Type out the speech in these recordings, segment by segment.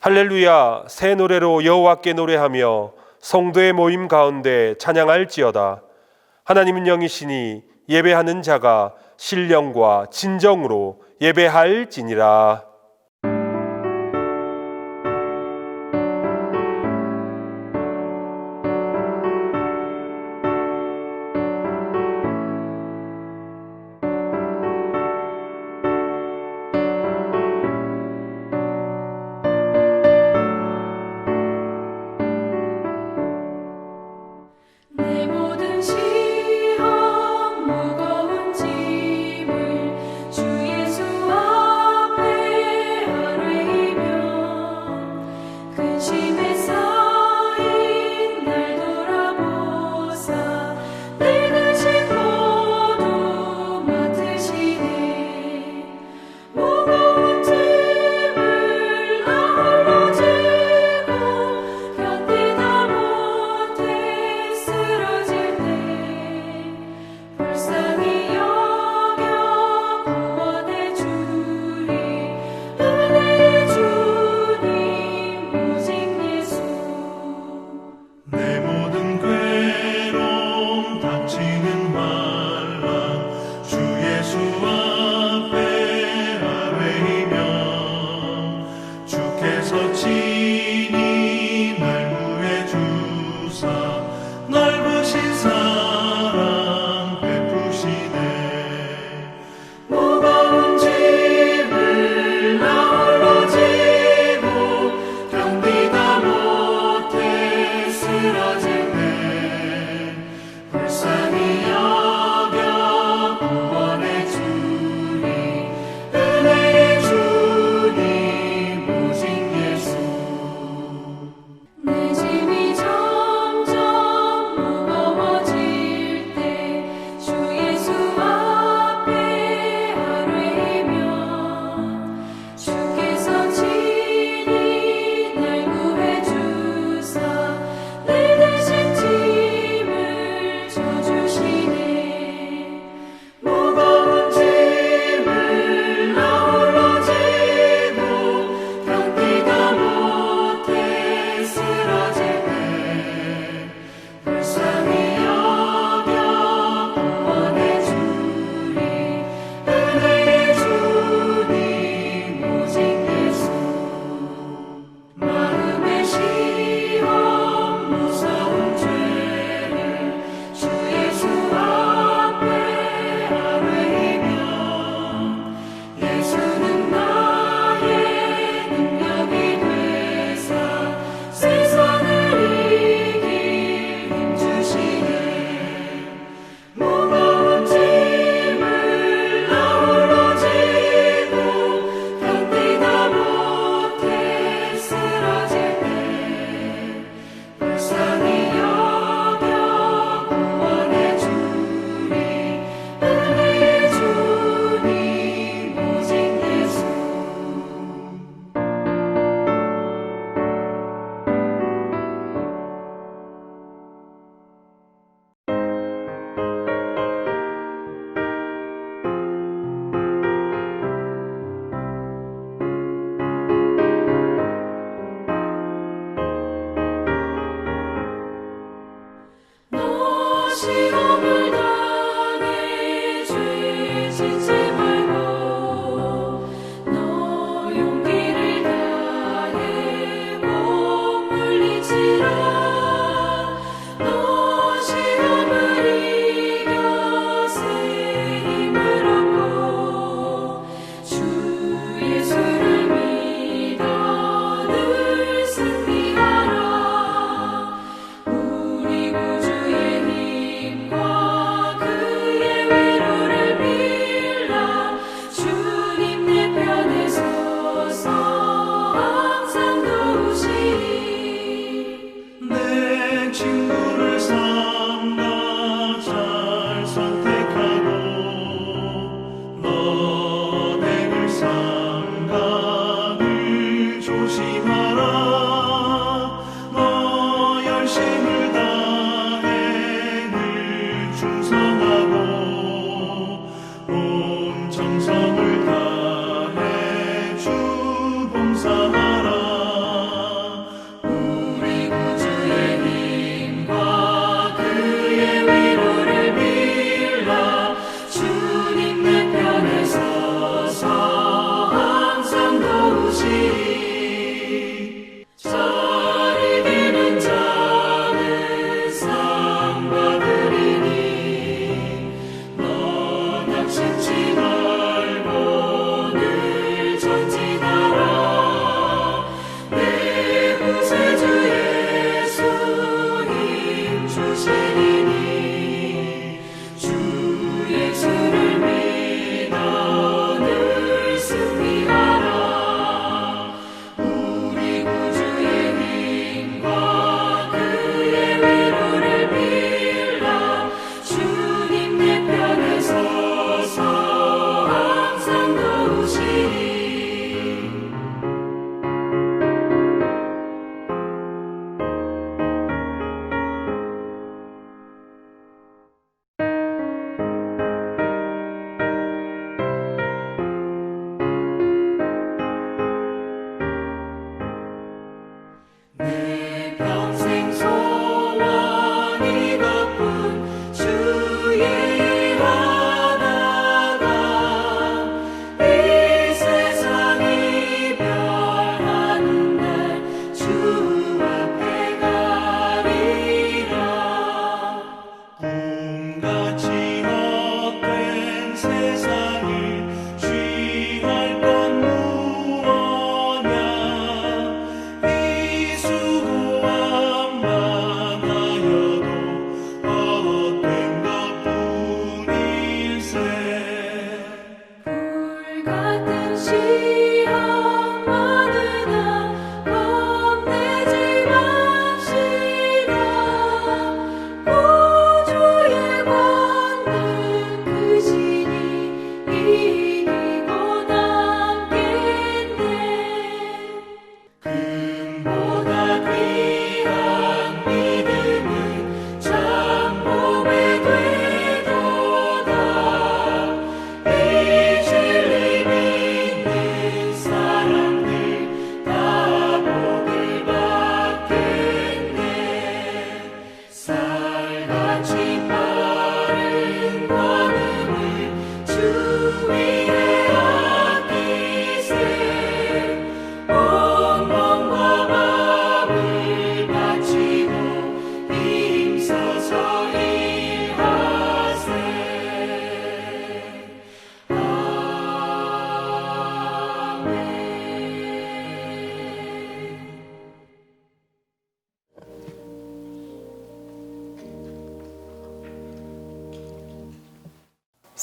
할렐루야, 새 노래로 여호와께 노래하며 성도의 모임 가운데 찬양할지어다. 하나님은 영이시니 예배하는 자가 신령과 진정으로 예배할지니라. 내 모든 시험 무거운 짐을 주 예수 앞에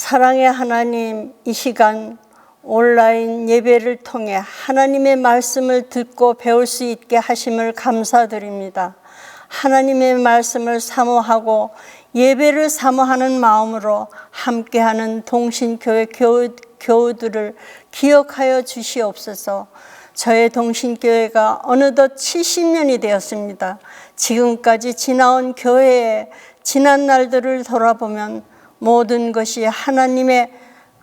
사랑의 하나님, 이 시간 온라인 예배를 통해 하나님의 말씀을 듣고 배울 수 있게 하심을 감사드립니다. 하나님의 말씀을 사모하고 예배를 사모하는 마음으로 함께하는 동신교회 교우들을 기억하여 주시옵소서. 저의 동신교회가 어느덧 70년이 되었습니다. 지금까지 지나온 교회의 지난 날들을 돌아보면 모든 것이 하나님의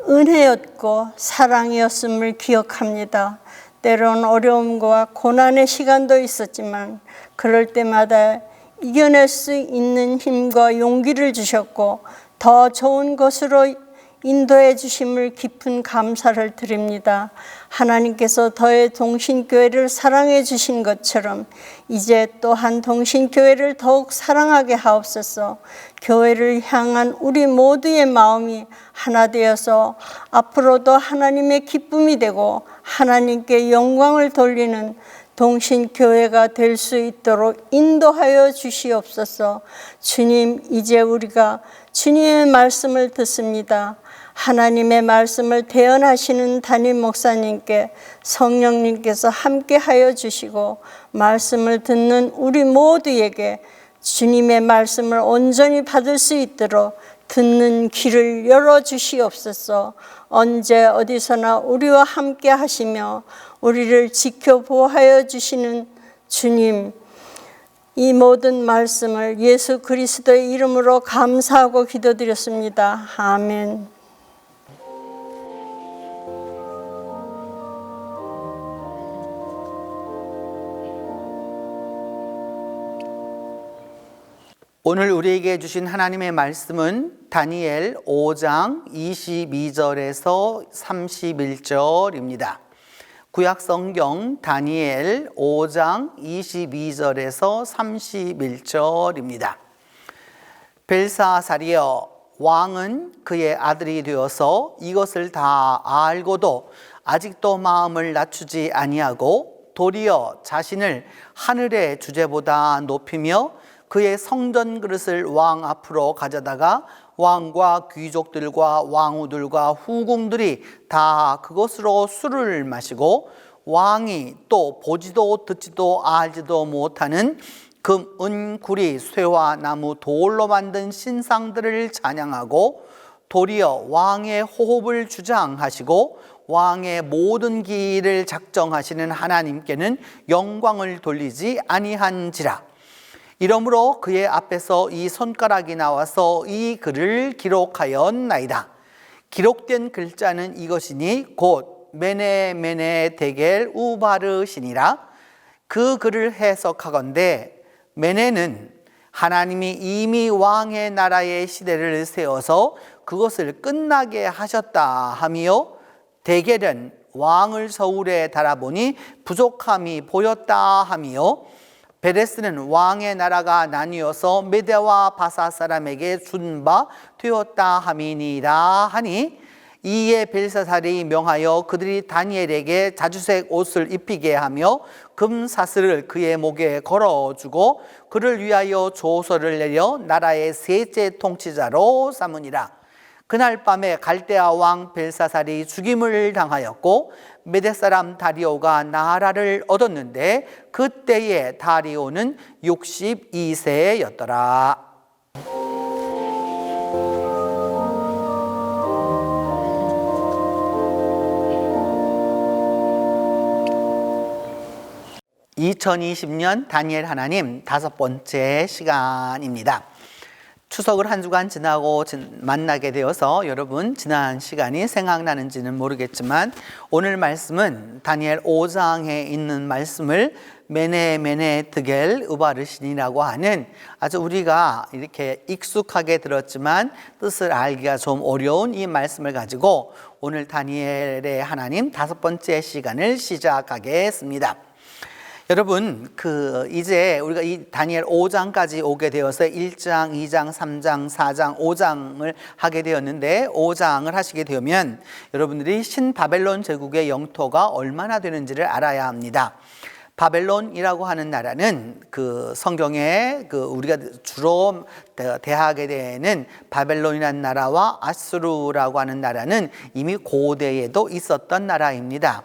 은혜였고 사랑이었음을 기억합니다. 때론 어려움과 고난의 시간도 있었지만 그럴 때마다 이겨낼 수 있는 힘과 용기를 주셨고 더 좋은 것으로 인도해 주심을 깊은 감사를 드립니다. 하나님께서 저의 동신교회를 사랑해 주신 것처럼 이제 또한 동신교회를 더욱 사랑하게 하옵소서. 교회를 향한 우리 모두의 마음이 하나 되어서 앞으로도 하나님의 기쁨이 되고 하나님께 영광을 돌리는 동신교회가 될 수 있도록 인도하여 주시옵소서. 주님, 이제 우리가 주님의 말씀을 듣습니다. 하나님의 말씀을 대언하시는 담임 목사님께 성령님께서 함께하여 주시고 말씀을 듣는 우리 모두에게 주님의 말씀을 온전히 받을 수 있도록 듣는 귀를 열어주시옵소서. 언제 어디서나 우리와 함께 하시며 우리를 지켜 보호하여 주시는 주님, 이 모든 말씀을 예수 그리스도의 이름으로 감사하고 기도드렸습니다. 아멘. 오늘 우리에게 주신 하나님의 말씀은 다니엘 5장 22절에서 31절입니다. 구약성경 다니엘 5장 22절에서 31절입니다. 벨사살이여, 왕은 그의 아들이 되어서 이것을 다 알고도 아직도 마음을 낮추지 아니하고 도리어 자신을 하늘의 주제보다 높이며 그의 성전 그릇을 왕 앞으로 가져다가 왕과 귀족들과 왕후들과 후궁들이 다 그것으로 술을 마시고 왕이 또 보지도 듣지도 알지도 못하는 금, 은, 구리, 쇠와 나무, 돌로 만든 신상들을 찬양하고 도리어 왕의 호흡을 주장하시고 왕의 모든 길을 작정하시는 하나님께는 영광을 돌리지 아니한지라. 이러므로 그의 앞에서 이 손가락이 나와서 이 글을 기록하였나이다. 기록된 글자는 이것이니 곧 메네 데겔 우바르시니라. 그 글을 해석하건대 메네는 하나님이 이미 왕의 나라의 시대를 세워서 그것을 끝나게 하셨다 하며, 데겔은 왕을 서울에 달아보니 부족함이 보였다 하며, 베레스는 왕의 나라가 나뉘어서 메대와 바사 사람에게 준 바 되었다 함이니라 하니, 이에 벨사살이 명하여 그들이 다니엘에게 자주색 옷을 입히게 하며 금사슬을 그의 목에 걸어주고 그를 위하여 조서를 내려 나라의 셋째 통치자로 삼으니라. 그날 밤에 갈대아 왕 벨사살이 죽임을 당하였고 메대 사람 다리오가 나라를 얻었는데 그때의 다리오는 62세였더라. (2020년) 다니엘 하나님 5번째 시간입니다. 추석을 한 주간 지나고 만나게 되어서 여러분 지난 시간이 생각나는지는 모르겠지만 오늘 말씀은 다니엘 5장에 있는 말씀을 메네 드겔 우바르신이라고 하는 아주 우리가 이렇게 익숙하게 들었지만 뜻을 알기가 좀 어려운 이 말씀을 가지고 오늘 다니엘의 하나님 5번째 시간을 시작하겠습니다. 여러분, 이제 우리가 이 다니엘 5장까지 오게 되어서 1장, 2장, 3장, 4장, 5장을 하게 되었는데 5장을 하시게 되면 여러분들이 신바벨론 제국의 영토가 얼마나 되는지를 알아야 합니다. 바벨론이라고 하는 나라는 그 성경에 그 우리가 주로 대하게 되는 바벨론이라는 나라와 아수르라고 하는 나라는 이미 고대에도 있었던 나라입니다.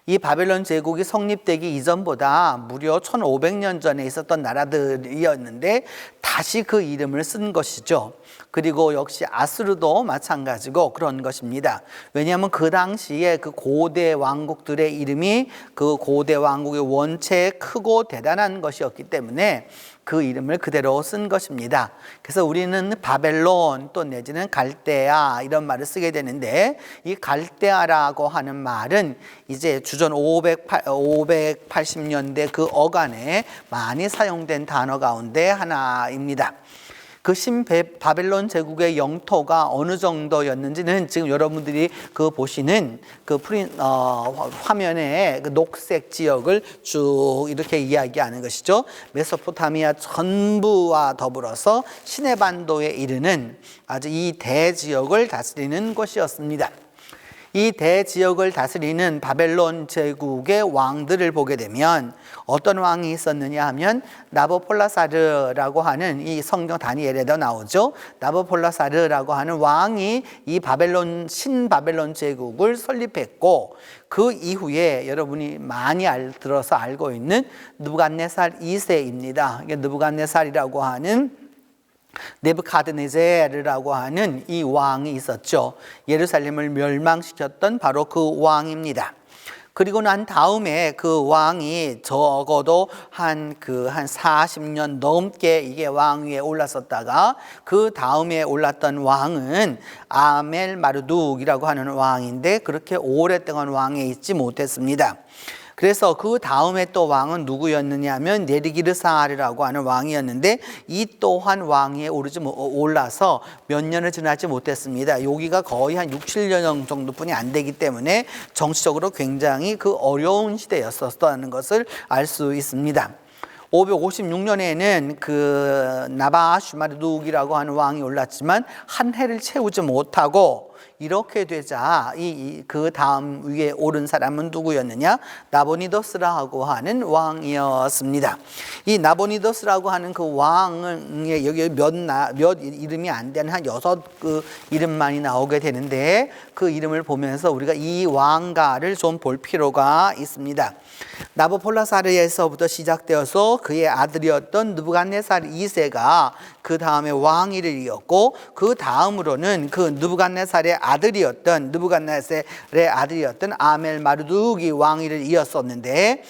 이 바벨론 제국이 성립되기 이전보다 무려 1500년 전에 있었던 나라들이었는데 다시 그 이름을 쓴 것이죠. 그리고 역시 아수르도 마찬가지고 그런 것입니다. 왜냐하면 그 당시에 그 고대 왕국들의 이름이 그 고대 왕국의 원체 크고 대단한 것이었기 때문에 그 이름을 그대로 쓴 것입니다. 그래서 우리는 바벨론 또 내지는 갈대아 이런 말을 쓰게 되는데, 이 갈대아라고 하는 말은 이제 주전 580년대 그 어간에 많이 사용된 단어 가운데 하나입니다. 그 바벨론 제국의 영토가 어느 정도였는지는 지금 여러분들이 그 보시는 그 화면에 그 녹색 지역을 쭉 이렇게 이야기하는 것이죠. 메소포타미아 전부와 더불어서 시내반도에 이르는 아주 이 대지역을 다스리는 곳이었습니다. 이 대지역을 다스리는 바벨론 제국의 왕들을 보게 되면 어떤 왕이 있었느냐 하면 나보폴라사르라고 하는, 이 성경 다니엘에도 나오죠. 나보폴라사르라고 하는 왕이 이 신바벨론 제국을 설립했고, 그 이후에 여러분이 많이 들어서 알고 있는 느부갓네살 2세입니다. 이게 느부갓네살이라고 하는 네부카드네자르라고 하는 이 왕이 있었죠. 예루살렘을 멸망시켰던 바로 그 왕입니다. 그리고 난 다음에 그 왕이 적어도 한 40년 넘게 이게 왕위에 올랐었다가, 그 다음에 올랐던 왕은 아멜 마르둑이라고 하는 왕인데 그렇게 오랫동안 왕에 있지 못했습니다. 그래서 그 다음에 또 왕은 누구였느냐 하면 네리기르사르라고 하는 왕이었는데, 이 또한 왕위에 올라서 몇 년을 지나지 못했습니다. 여기가 거의 한 6, 7년 정도뿐이 안 되기 때문에 정치적으로 굉장히 그 어려운 시대였었다는 것을 알 수 있습니다. 556년에는 그 나바슈마르둑이라고 하는 왕이 올랐지만 한 해를 채우지 못하고, 이렇게 되자 그 다음 위에 오른 사람은 누구였느냐? 나보니더스라고 하는 왕이었습니다. 이 나보니더스라고 하는 그 왕의 여기 몇 이름이 안 되는 한 6 이름만이 나오게 되는데, 그 이름을 보면서 우리가 이 왕가를 좀 볼 필요가 있습니다. 나보폴라사르에서부터 시작되어서 그의 아들이었던 느부갓네살 2세가 그 다음에 왕위를 이었고, 그 다음으로는 그 느부갓네살의 아들이었던 아멜 마르둑이 왕위를 이었었는데,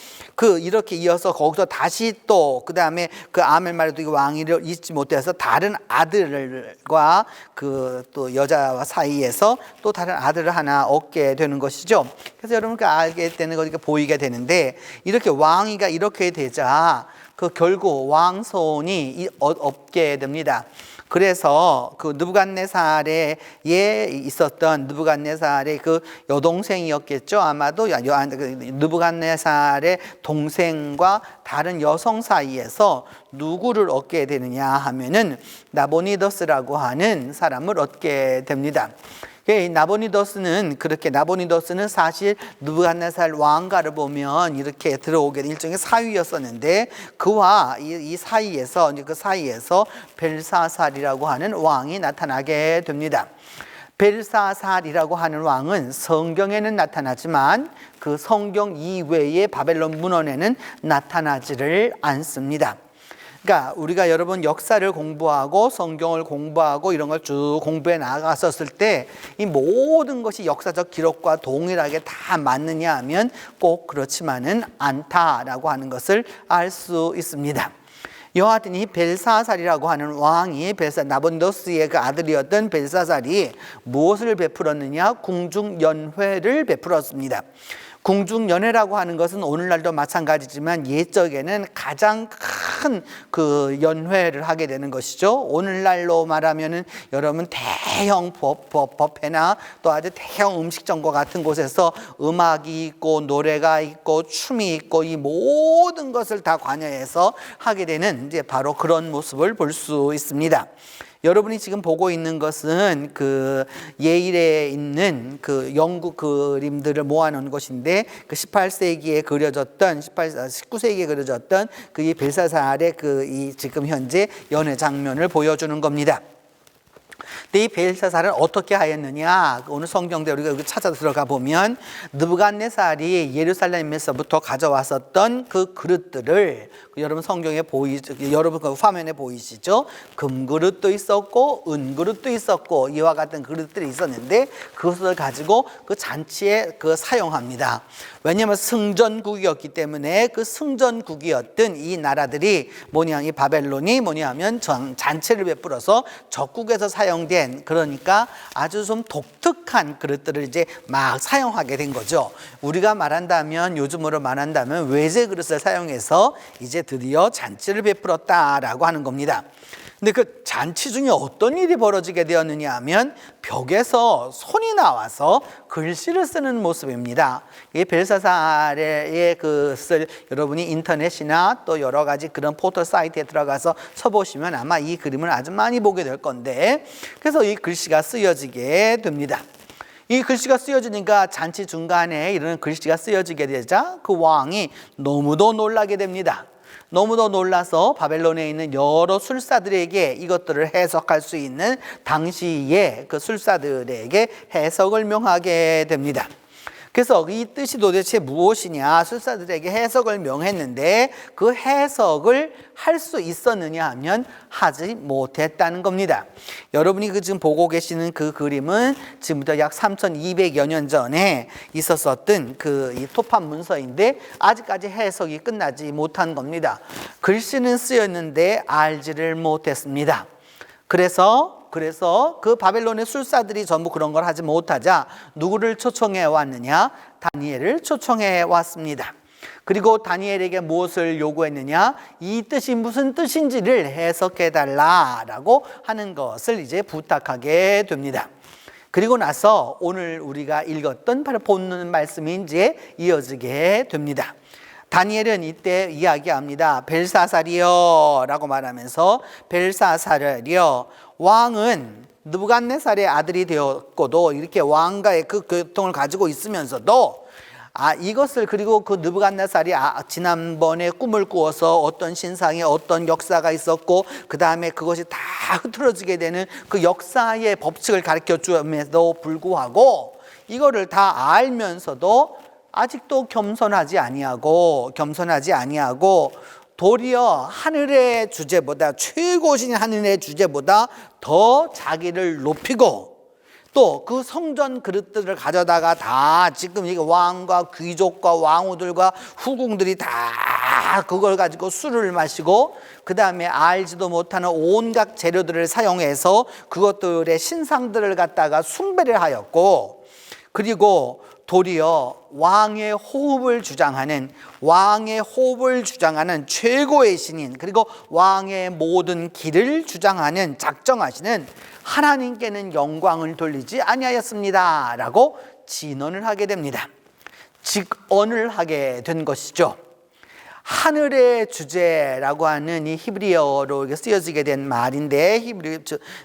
이렇게 이어서 거기서 다시 또 그 다음에 그 아멜 마르둑이 왕위를 잇지 못해서 다른 아들과 그 또 여자와 사이에서 또 다른 아들을 하나 얻게 되는 것이죠. 그래서 여러분께 알게 되는 거, 보이게 되는데, 이렇게 왕위가 이렇게 되자 결국 왕손이 없게 됩니다. 그래서 그 느부갓네살에 있었던 느부갓네살의 그 여동생이었겠죠. 아마도 느부갓네살의 동생과 다른 여성 사이에서 누구를 얻게 되느냐 하면은 나보니더스라고 하는 사람을 얻게 됩니다. 나보니더스는 사실 느부갓네살 왕가를 보면 이렇게 들어오게 일종의 사위였었는데, 그와 이 사이에서 벨사살이라고 하는 왕이 나타나게 됩니다. 벨사살이라고 하는 왕은 성경에는 나타나지만 그 성경 이외의 바벨론 문헌에는 나타나지를 않습니다. 그러니까 우리가 여러분 역사를 공부하고 성경을 공부하고 이런 걸 쭉 공부해 나갔었을 때 이 모든 것이 역사적 기록과 동일하게 다 맞느냐 하면 꼭 그렇지만은 않다라고 하는 것을 알 수 있습니다. 여하튼 이 벨사살이라고 하는 왕이 나본더스의 그 아들이었던 벨사살이 무엇을 베풀었느냐? 궁중연회를 베풀었습니다. 궁중연회라고 하는 것은 오늘날도 마찬가지지만 옛적에는 가장 큰 그 연회를 하게 되는 것이죠. 오늘날로 말하면은 여러분 대형 법회나 또 아주 대형 음식점과 같은 곳에서 음악이 있고 노래가 있고 춤이 있고 이 모든 것을 다 관여해서 하게 되는 이제 바로 그런 모습을 볼 수 있습니다. 여러분이 지금 보고 있는 것은 그 예일에 있는 그 영국 그림들을 모아놓은 것인데, 그 18세기에 그려졌던 19세기에 그려졌던 그 이 벨사살의 그 이 지금 현재 연애 장면을 보여주는 겁니다. 근데 이 벨사살은 어떻게 하였느냐? 오늘 성경대 우리가 여기 찾아 들어가 보면 느부갓네살이 예루살렘에서부터 가져왔었던 그 그릇들을, 여러분 성경에 여러분 그 화면에 보이시죠? 금그릇도 있었고 은그릇도 있었고 이와 같은 그릇들이 있었는데 그것을 가지고 그 잔치에 사용합니다. 왜냐하면 승전국이었기 때문에 그 승전국이었던 이 나라들이 이 바벨론이 뭐냐면 잔치를 베풀어서 적국에서 사용된, 그러니까 아주 좀 독특한 그릇들을 이제 막 사용하게 된 거죠. 우리가 말한다면, 요즘으로 말한다면 외제 그릇을 사용해서 이제 드디어 잔치를 베풀었다라고 하는 겁니다. 근데 그 잔치 중에 어떤 일이 벌어지게 되었느냐 하면 벽에서 손이 나와서 글씨를 쓰는 모습입니다. 이 벨사살의 그것을 여러분이 인터넷이나 또 여러 가지 그런 포털 사이트에 들어가서 쳐보시면 아마 이 그림을 아주 많이 보게 될 건데, 그래서 이 글씨가 쓰여지게 됩니다. 이 글씨가 쓰여지니까 잔치 중간에 이런 글씨가 쓰여지게 되자 그 왕이 너무도 놀라게 됩니다. 너무도 놀라서 바벨론에 있는 여러 술사들에게 이것들을 해석할 수 있는 당시의 그 술사들에게 해석을 명하게 됩니다. 그래서 이 뜻이 도대체 무엇이냐, 술사들에게 해석을 명했는데 그 해석을 할 수 있었느냐 하면 하지 못했다는 겁니다. 여러분이 지금 보고 계시는 그 그림은 지금부터 약 3200여 년 전에 있었었던 이 토판 문서인데 아직까지 해석이 끝나지 못한 겁니다. 글씨는 쓰였는데 알지를 못했습니다. 그래서 그 바벨론의 술사들이 전부 그런 걸 하지 못하자 누구를 초청해 왔느냐? 다니엘을 초청해 왔습니다. 그리고 다니엘에게 무엇을 요구했느냐? 이 뜻이 무슨 뜻인지를 해석해 달라라고 하는 것을 이제 부탁하게 됩니다. 그리고 나서 오늘 우리가 읽었던 바로 본문 말씀이 이제 이어지게 됩니다. 다니엘은 이때 이야기합니다. 벨사살이여 라고 말하면서, 벨사살이여, 왕은 느부갓네살의 아들이 되었고도 이렇게 왕가의 그 교통을 가지고 있으면서도 이것을, 그리고 그 느부갓네살이 지난번에 꿈을 꾸어서 어떤 신상에 어떤 역사가 있었고 그 다음에 그것이 다 흐트러지게 되는 그 역사의 법칙을 가르쳐 주면서도 불구하고 이거를 다 알면서도 아직도 겸손하지 아니하고 도리어 하늘의 주제보다, 최고신 하늘의 주제보다 더 자기를 높이고, 또 그 성전 그릇들을 가져다가 다 지금 이게 왕과 귀족과 왕후들과 후궁들이 다 그걸 가지고 술을 마시고 그 다음에 알지도 못하는 온갖 재료들을 사용해서 그것들의 신상들을 갖다가 숭배를 하였고, 그리고 도리어 왕의 호흡을 주장하는 최고의 신인, 그리고 왕의 모든 길을 주장하는 작정하시는 하나님께는 영광을 돌리지 아니하였습니다 라고 진언을 하게 됩니다. 직언을 하게 된 것이죠. 하늘의 주제라고 하는 이 히브리어로 쓰여지게 된 말인데,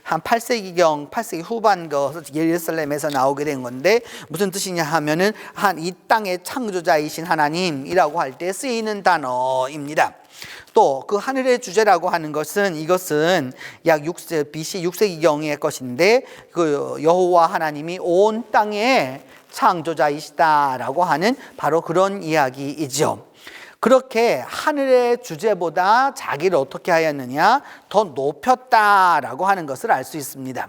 한 8세기 후반 예루살렘에서 나오게 된 건데 무슨 뜻이냐 하면은 이 땅의 창조자이신 하나님이라고 할 때 쓰이는 단어입니다. 또 그 하늘의 주제라고 하는 것은, 이것은 약 BC 6세기경의 것인데, 그 여호와 하나님이 온 땅의 창조자이시다라고 하는 바로 그런 이야기이죠. 그렇게 하늘의 주제보다 자기를 어떻게 하였느냐? 더 높였다라고 하는 것을 알 수 있습니다.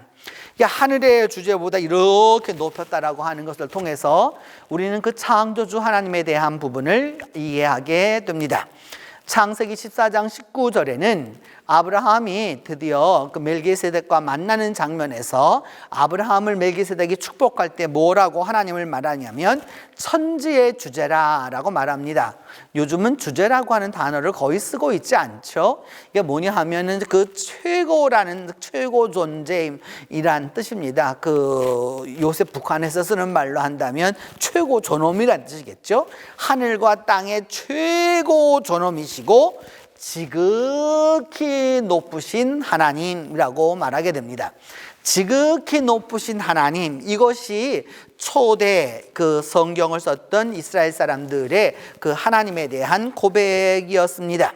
하늘의 주제보다 이렇게 높였다라고 하는 것을 통해서 우리는 그 창조주 하나님에 대한 부분을 이해하게 됩니다. 창세기 14장 19절에는 아브라함이 드디어 그 멜기세덱과 만나는 장면에서 아브라함을 멜기세덱이 축복할 때 뭐라고 하나님을 말하냐면 천지의 주제라라고 말합니다. 요즘은 주제라고 하는 단어를 거의 쓰고 있지 않죠. 이게 뭐냐 하면은 그 최고라는, 최고 존재이란 뜻입니다. 그 요새 북한에서 쓰는 말로 한다면 최고 존엄이란 뜻이겠죠. 하늘과 땅의 최고 존엄이시고 지극히 높으신 하나님이라고 말하게 됩니다. 지극히 높으신 하나님, 이것이 초대 그 성경을 썼던 이스라엘 사람들의 그 하나님에 대한 고백이었습니다.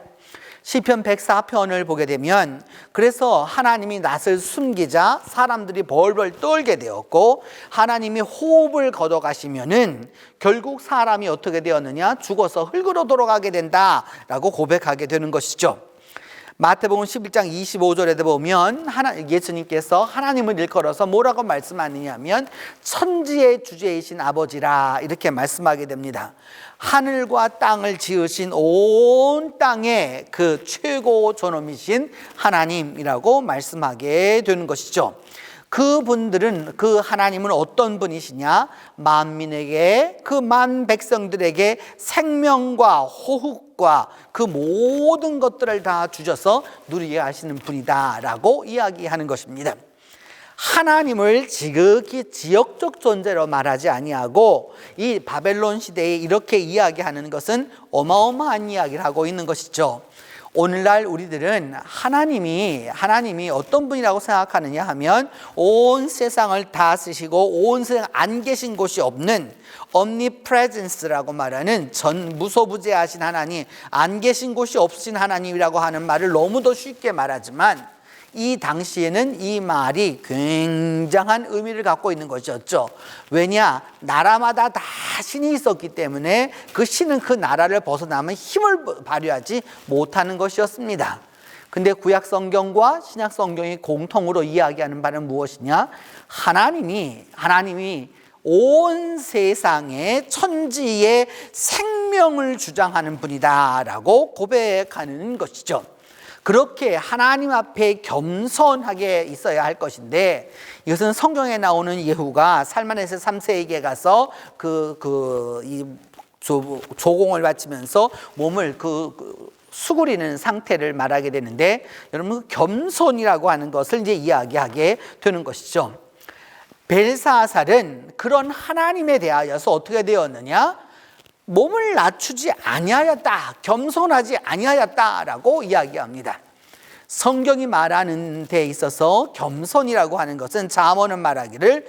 시편 104편을 보게 되면 그래서 하나님이 낯을 숨기자 사람들이 벌벌 떨게 되었고, 하나님이 호흡을 걷어가시면은 결국 사람이 어떻게 되었느냐, 죽어서 흙으로 돌아가게 된다라고 고백하게 되는 것이죠. 마태복음 11장 25절에 보면 예수님께서 하나님을 일컬어서 뭐라고 말씀하느냐면 천지의 주제이신 아버지라 이렇게 말씀하게 됩니다. 하늘과 땅을 지으신 온 땅의 그 최고 존엄이신 하나님이라고 말씀하게 되는 것이죠. 그분들은, 그 하나님은 어떤 분이시냐, 만민에게, 그 만 백성들에게 생명과 호흡과 그 모든 것들을 다 주셔서 누리게 하시는 분이다 라고 이야기하는 것입니다. 하나님을 지극히 지역적 존재로 말하지 아니하고 이 바벨론 시대에 이렇게 이야기하는 것은 어마어마한 이야기를 하고 있는 것이죠. 오늘날 우리들은 하나님이 어떤 분이라고 생각하느냐 하면 온 세상을 다스리시고 온 세상 안 계신 곳이 없는 omnipresence라고 말하는 전무소부재하신 하나님, 안 계신 곳이 없으신 하나님이라고 하는 말을 너무도 쉽게 말하지만 이 당시에는 이 말이 굉장한 의미를 갖고 있는 것이었죠. 왜냐? 나라마다 다 신이 있었기 때문에 그 신은 그 나라를 벗어나면 힘을 발휘하지 못하는 것이었습니다. 근데 구약 성경과 신약 성경이 공통으로 이야기하는 바는 무엇이냐? 하나님이 온 세상의 천지에 생명을 주장하는 분이다라고 고백하는 것이죠. 그렇게 하나님 앞에 겸손하게 있어야 할 것인데, 이것은 성경에 나오는 예후가 살만에서 3세에게 가서 이 조공을 바치면서 몸을 수그리는 상태를 말하게 되는데, 여러분 겸손이라고 하는 것을 이제 이야기하게 되는 것이죠. 벨사살은 그런 하나님에 대하여서 어떻게 되었느냐? 몸을 낮추지 아니하였다, 겸손하지 아니하였다라고 이야기합니다. 성경이 말하는 데 있어서 겸손이라고 하는 것은 잠언은 말하기를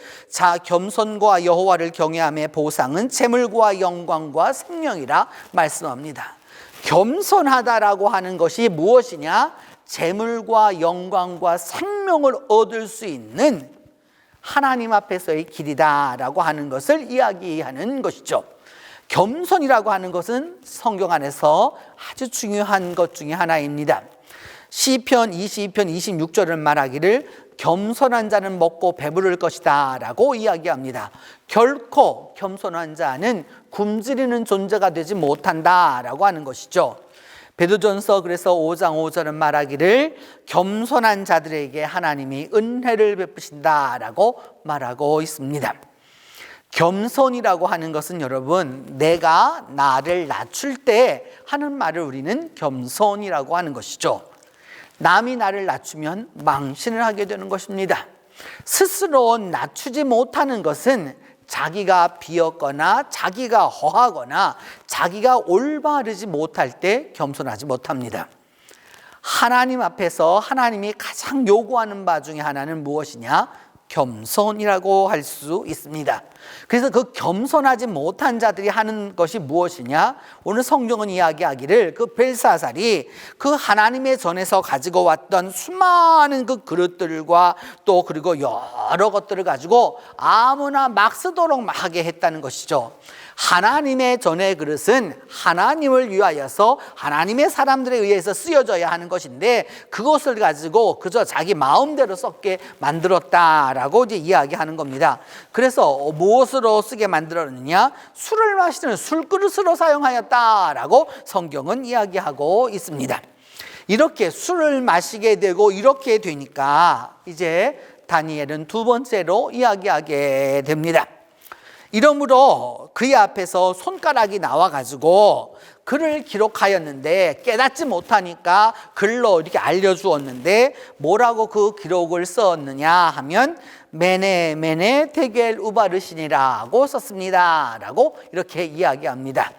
겸손과 여호와를 경외함의 보상은 재물과 영광과 생명이라 말씀합니다. 겸손하다라고 하는 것이 무엇이냐? 재물과 영광과 생명을 얻을 수 있는 하나님 앞에서의 길이다라고 하는 것을 이야기하는 것이죠. 겸손이라고 하는 것은 성경 안에서 아주 중요한 것 중에 하나입니다. 시편 22편 26절을 말하기를 겸손한 자는 먹고 배부를 것이다 라고 이야기합니다. 결코 겸손한 자는 굶주리는 존재가 되지 못한다 라고 하는 것이죠. 베드로전서 그래서 5장 5절은 말하기를 겸손한 자들에게 하나님이 은혜를 베푸신다 라고 말하고 있습니다. 겸손이라고 하는 것은 여러분, 내가 나를 낮출 때 하는 말을 우리는 겸손이라고 하는 것이죠. 남이 나를 낮추면 망신을 하게 되는 것입니다. 스스로 낮추지 못하는 것은 자기가 비었거나 자기가 허하거나 자기가 올바르지 못할 때 겸손하지 못합니다. 하나님 앞에서 하나님이 가장 요구하는 바 중에 하나는 무엇이냐? 겸손이라고 할 수 있습니다. 그래서 그 겸손하지 못한 자들이 하는 것이 무엇이냐? 오늘 성경은 이야기하기를 그 벨사살이 그 하나님의 전에서 가지고 왔던 수많은 그 그릇들과 또 그리고 여러 것들을 가지고 아무나 막 쓰도록 하게 했다는 것이죠. 하나님의 전의 그릇은 하나님을 위하여서 하나님의 사람들에 의해서 쓰여져야 하는 것인데, 그것을 가지고 그저 자기 마음대로 썩게 만들었다라고 이제 이야기하는 겁니다. 그래서 무엇으로 쓰게 만들었느냐? 술을 마시는 술그릇으로 사용하였다라고 성경은 이야기하고 있습니다. 이렇게 술을 마시게 되고 이렇게 되니까 이제 다니엘은 두 번째로 이야기하게 됩니다. 이러므로 그의 앞에서 손가락이 나와가지고 글을 기록하였는데 깨닫지 못하니까 글로 이렇게 알려주었는데, 뭐라고 그 기록을 썼느냐 하면 메네 메네 테겔 우바르신이라고 썼습니다 라고 이렇게 이야기합니다.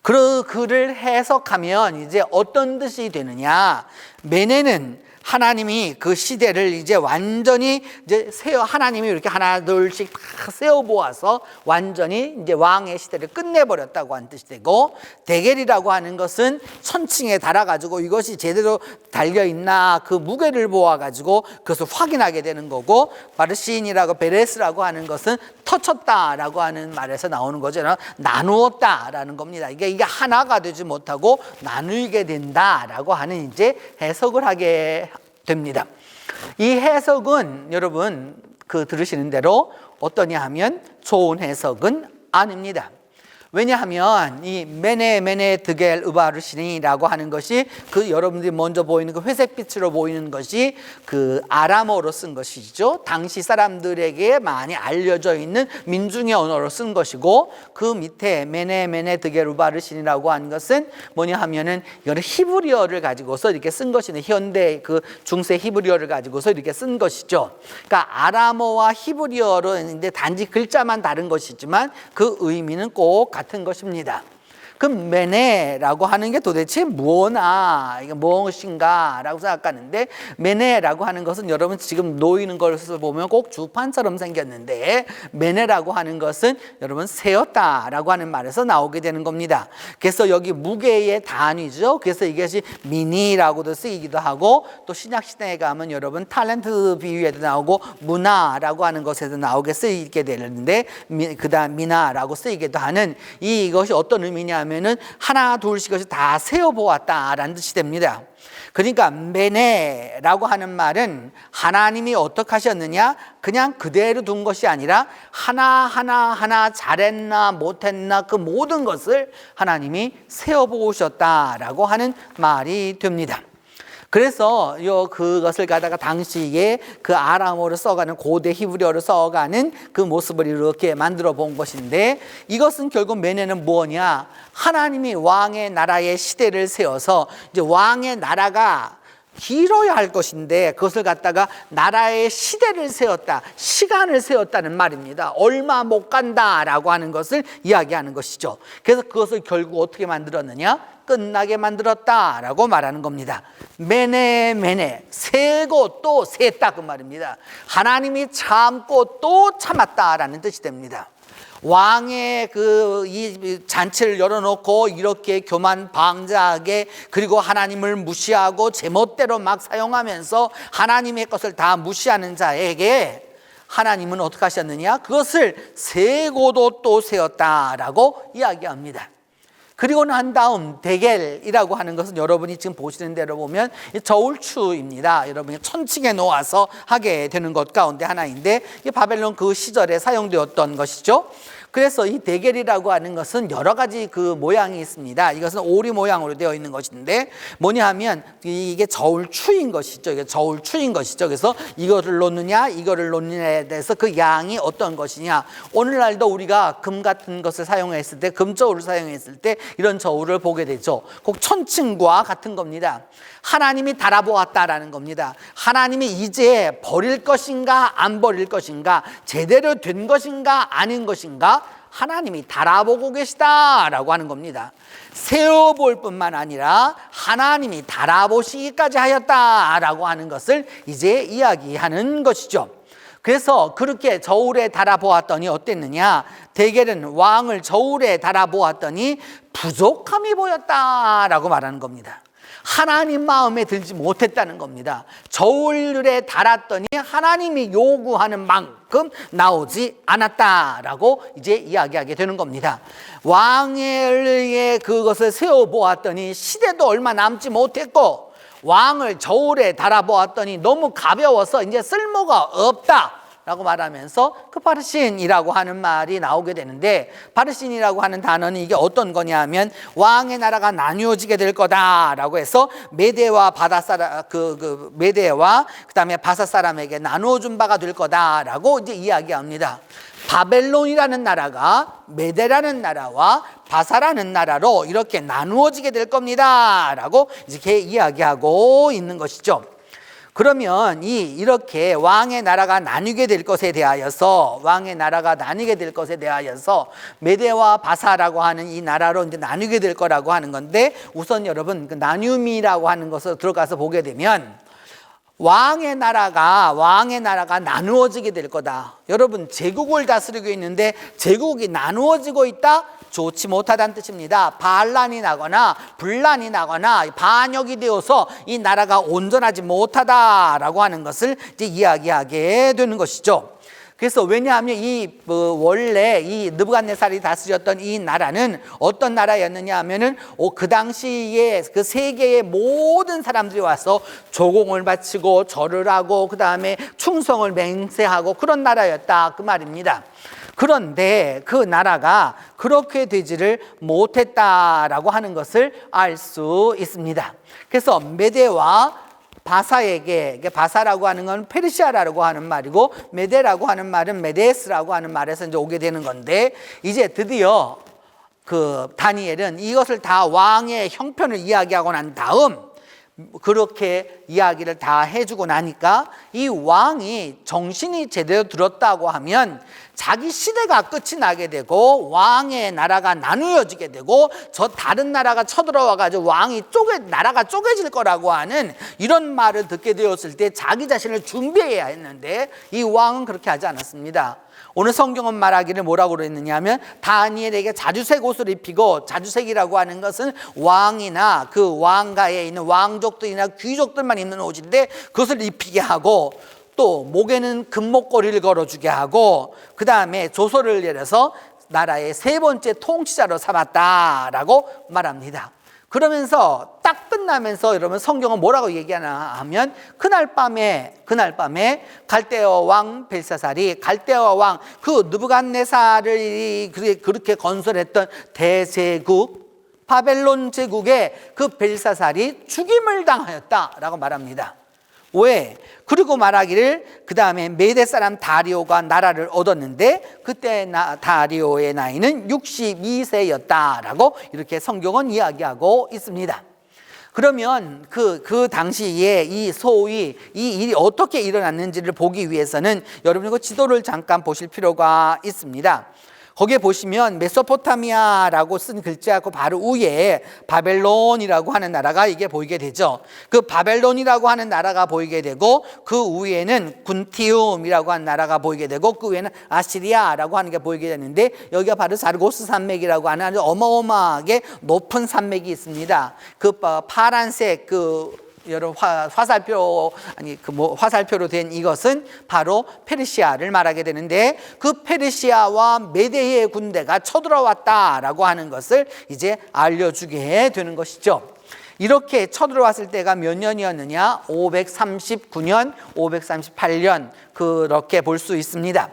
그를 해석하면 이제 어떤 뜻이 되느냐? 메네는 하나님이 그 시대를 이제 완전히 이제 하나님이 이렇게 하나 둘씩 다 세워 보아서 완전히 이제 왕의 시대를 끝내버렸다고 하는 뜻이 되고, 데겔이라고 하는 것은 천칭에 달아가지고 이것이 제대로 달려 있나 그 무게를 보아가지고 그것을 확인하게 되는 거고, 바르신이라고 베레스라고 하는 것은 터쳤다라고 하는 말에서 나오는 거죠. 나누었다라는 겁니다. 이게 하나가 되지 못하고 나누게 된다라고 하는 이제 해석을 하게 됩니다. 이 해석은 여러분 들으시는 대로 어떠냐 하면 좋은 해석은 아닙니다. 왜냐하면 이 메네 드겔 우바르시니라고 하는 것이 여러분들이 먼저 보이는 그 회색빛으로 보이는 것이 그 아람어로 쓴 것이죠. 당시 사람들에게 많이 알려져 있는 민중의 언어로 쓴 것이고, 그 밑에 메네 드겔 우바르시니라고 하는 것은 뭐냐 하면은 여러 히브리어를 가지고서 이렇게 쓴 것이네. 현대 그 중세 히브리어를 가지고서 이렇게 쓴 것이죠. 그러니까 아람어와 히브리어로 이제 단지 글자만 다른 것이지만 그 의미는 꼭 같은 것입니다. 그럼 메네라고 하는 게 도대체 뭐나, 이게 무엇인가 라고 생각하는데, 메네라고 하는 것은 여러분 지금 놓이는 것을 보면 꼭 주판처럼 생겼는데, 메네라고 하는 것은 여러분 세었다라고 하는 말에서 나오게 되는 겁니다. 그래서 여기 무게의 단위죠. 그래서 이것이 미니라고도 쓰이기도 하고, 또 신약시대에 가면 여러분 탤런트 비유에도 나오고 문화라고 하는 것에도 나오게 쓰이게 되는데, 그 다음 미나라고 쓰이기도 하는 이것이 어떤 의미냐 하면은 하나 둘씩 것이 다 세어보았다라는 뜻이 됩니다. 그러니까 메네라고 하는 말은 하나님이 어떻게 하셨느냐, 그냥 그대로 둔 것이 아니라 하나 잘했나 못했나 그 모든 것을 하나님이 세어보셨다라고 하는 말이 됩니다. 그래서 그것을 갖다가 당시에 그 아람어로 써가는, 고대 히브리어로 써가는 그 모습을 이렇게 만들어 본 것인데, 이것은 결국 메네는 뭐냐, 하나님이 왕의 나라의 시대를 세워서 이제 왕의 나라가 길어야 할 것인데 그것을 갖다가 나라의 시대를 세웠다, 시간을 세웠다는 말입니다. 얼마 못 간다라고 하는 것을 이야기하는 것이죠. 그래서 그것을 결국 어떻게 만들었느냐, 끝나게 만들었다라고 말하는 겁니다. 메네 세고 또 셌다 그 말입니다. 하나님이 참고 또 참았다라는 뜻이 됩니다. 왕의 이 잔치를 열어놓고 이렇게 교만방자하게, 그리고 하나님을 무시하고 제멋대로 막 사용하면서 하나님의 것을 다 무시하는 자에게 하나님은 어떻게 하셨느냐, 그것을 세고도 또 세웠다라고 이야기합니다. 그리고 난 다음 데겔이라고 하는 것은 여러분이 지금 보시는 대로 보면 저울추입니다. 여러분이 천칭에 놓아서 하게 되는 것 가운데 하나인데, 이 바벨론 그 시절에 사용되었던 것이죠. 그래서 이 데겔이라고 하는 것은 여러 가지 그 모양이 있습니다. 이것은 오리 모양으로 되어 있는 것인데 뭐냐 하면 이게 저울추인 것이죠. 이게 저울추인 것이죠. 그래서 이거를 놓느냐 이거를 놓느냐에 대해서 그 양이 어떤 것이냐. 오늘날도 우리가 금 같은 것을 사용했을 때, 금저울을 사용했을 때 이런 저울을 보게 되죠. 꼭 천칭과 같은 겁니다. 하나님이 달아보았다라는 겁니다. 하나님이 이제 버릴 것인가 안 버릴 것인가, 제대로 된 것인가 아닌 것인가, 하나님이 달아보고 계시다라고 하는 겁니다. 세어볼 뿐만 아니라 하나님이 달아보시기까지 하였다라고 하는 것을 이제 이야기하는 것이죠. 그래서 그렇게 저울에 달아보았더니 어땠느냐, 데겔은 왕을 저울에 달아보았더니 부족함이 보였다라고 말하는 겁니다. 하나님 마음에 들지 못했다는 겁니다. 저울에 달았더니 하나님이 요구하는 만큼 나오지 않았다라고 이제 이야기하게 되는 겁니다. 왕의 그것을 세워보았더니 시대도 얼마 남지 못했고, 왕을 저울에 달아보았더니 너무 가벼워서 이제 쓸모가 없다 라고 말하면서 그 바르신이라고 하는 말이 나오게 되는데, 바르신이라고 하는 단어는 이게 어떤 거냐면 왕의 나라가 나뉘어지게 될 거다라고 해서 메대와 바다사람 메대와 그다음에 바사 사람에게 나누어 준 바가 될 거다라고 이제 이야기합니다. 바벨론이라는 나라가 메대라는 나라와 바사라는 나라로 이렇게 나누어지게 될 겁니다라고 이렇게 이야기하고 있는 것이죠. 그러면 이렇게 왕의 나라가 나뉘게 될 것에 대하여서 메대와 바사라고 하는 이 나라로 이제 나뉘게 될 거라고 하는 건데, 우선 여러분 그 나눔이라고 하는 것을 들어가서 보게 되면 왕의 나라가 나누어지게 될 거다. 여러분, 제국을 다스리고 있는데 제국이 나누어지고 있다? 좋지 못하다는 뜻입니다. 반란이 나거나 분란이 나거나 반역이 되어서 이 나라가 온전하지 못하다라고 하는 것을 이제 이야기하게 되는 것이죠. 그래서 왜냐하면 원래 이 느부갓네살이 다스렸던 이 나라는 어떤 나라였느냐 하면은 그 당시에 그 세계의 모든 사람들이 와서 조공을 바치고 절을 하고 그 다음에 충성을 맹세하고 그런 나라였다, 그 말입니다. 그런데 그 나라가 그렇게 되지를 못했다라고 하는 것을 알 수 있습니다. 그래서 메대와 바사에게, 바사라고 하는 건 페르시아라고 하는 말이고, 메대라고 하는 말은 메데스라고 하는 말에서 이제 오게 되는 건데, 이제 드디어 그 다니엘은 이것을 다 왕의 형편을 이야기하고 난 다음, 그렇게 이야기를 다 해주고 나니까 이 왕이 정신이 제대로 들었다고 하면 자기 시대가 끝이 나게 되고 왕의 나라가 나누어지게 되고 저 다른 나라가 쳐들어와 가지고 나라가 쪼개질 거라고 하는 이런 말을 듣게 되었을 때 자기 자신을 준비해야 했는데, 이 왕은 그렇게 하지 않았습니다. 오늘 성경은 말하기를 뭐라고 그랬느냐 하면, 다니엘에게 자주색 옷을 입히고, 자주색이라고 하는 것은 왕이나 그 왕가에 있는 왕족들이나 귀족들만 입는 옷인데 그것을 입히게 하고, 또 목에는 금목걸이를 걸어주게 하고, 그 다음에 조서를 내려서 나라의 세 번째 통치자로 삼았다라고 말합니다. 그러면서 딱 끝나면서 여러분 성경은 뭐라고 얘기하나 하면, 그날 밤에 갈대아 왕 벨사살이, 갈대아 왕 그 느부갓네살을 그렇게 건설했던 대제국 바벨론 제국의 그 벨사살이 죽임을 당하였다라고 말합니다. 왜? 그리고 말하기를 그 다음에 메대 사람 다리오가 나라를 얻었는데 그때 다리오의 나이는 62세였다라고 이렇게 성경은 이야기하고 있습니다. 그러면 그 당시에 이 소위 이 일이 어떻게 일어났는지를 보기 위해서는 여러분이 그 지도를 잠깐 보실 필요가 있습니다. 거기에 보시면 메소포타미아라고 쓴 글자하고 바로 위에 바벨론이라고 하는 나라가 이게 보이게 되죠. 그 바벨론이라고 하는 나라가 보이게 되고, 그 위에는 군티움이라고 하는 나라가 보이게 되고, 그 위에는 아시리아라고 하는 게 보이게 되는데, 여기가 바로 사르고스 산맥이라고 하는 아주 어마어마하게 높은 산맥이 있습니다. 그 파란색 여러 화살표로 된 이것은 바로 페르시아를 말하게 되는데, 그 페르시아와 메대의 군대가 쳐들어왔다라고 하는 것을 이제 알려주게 되는 것이죠. 이렇게 쳐들어왔을 때가 몇 년이었느냐? 539년, 538년 그렇게 볼 수 있습니다.